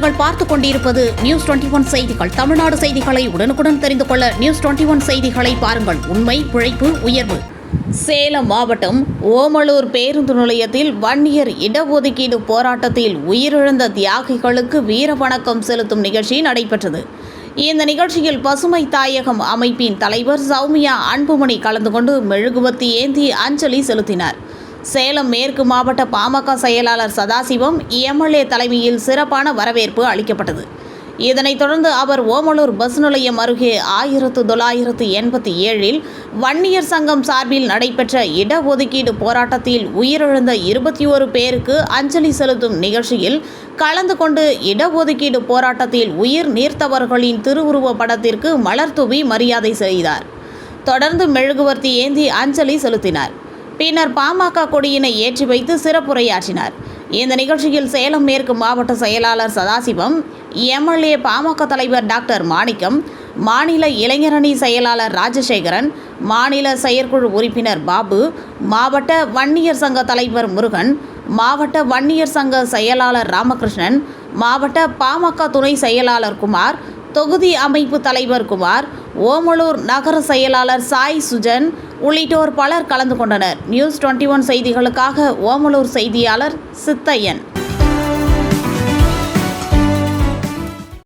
நீங்கள் பார்த்துக் கொண்டிருப்பது நியூஸ் 21 செய்திகள். தமிழ்நாடு செய்திகளை உடனுக்குடன் தெரிந்து கொள்ள நியூஸ் 21 செய்திகளை பாருங்கள். உண்மை, உழைப்பு, உயர்வு. சேலம் மாவட்டம் ஓமலூர் பேருந்து நிலையத்தில் வன்னியர் இடஒதுக்கீடு போராட்டத்தில் உயிரிழந்த தியாகிகளுக்கு வீர வணக்கம் செலுத்தும் நிகழ்ச்சி நடைபெற்றது. இந்த நிகழ்ச்சியில் பசுமை தாயகம் அமைப்பின் தலைவர் சௌமியா அன்புமணி கலந்து கொண்டு மெழுகுவர்த்தி ஏந்தி அஞ்சலி செலுத்தினார். சேலம் மேற்கு மாவட்ட பாமக செயலாளர் சதாசிவம் எம்எல்ஏ தலைமையில் சிறப்பான வரவேற்பு அளிக்கப்பட்டது. இதனைத் தொடர்ந்து அவர் ஓமலூர் பஸ் நிலையம் அருகே 1987 வன்னியர் சங்கம் சார்பில் நடைபெற்ற இடஒதுக்கீடு போராட்டத்தில் உயிரிழந்த 21 பேருக்கு அஞ்சலி செலுத்தும் நிகழ்ச்சியில் கலந்து கொண்டு இடஒதுக்கீடு போராட்டத்தில் உயிர் நீர்த்தவர்களின் திருவுருவ படத்திற்கு மலர் தூவி மரியாதை செய்தார். தொடர்ந்து மெழுகுவர்த்தி ஏந்தி அஞ்சலி செலுத்தினார். பின்னர் பாமக கொடியினை ஏற்றி வைத்து சிறப்புரையாற்றினார். இந்த நிகழ்ச்சியில் சேலம் மேற்கு மாவட்ட செயலாளர் சதாசிவம், எம்எல்ஏ பாமக தலைவர் டாக்டர் மாணிக்கம், மாநில இளைஞரணி செயலாளர் ராஜசேகரன், மாநில செயற்குழு உறுப்பினர் பாபு, மாவட்ட வன்னியர் சங்க தலைவர் முருகன், மாவட்ட வன்னியர் சங்க செயலாளர் ராமகிருஷ்ணன், மாவட்ட பாமக துணை செயலாளர் குமார், தொகுதி அமைப்பு தலைவர் குமார், ஓமலூர் நகர செயலாளர் சாய் சுஜன் உள்ளிட்டோர் பலர் கலந்து கொண்டனர். நியூஸ் 21 செய்திகளுக்காக ஓமலூர் செய்தியாளர் சித்தையன்.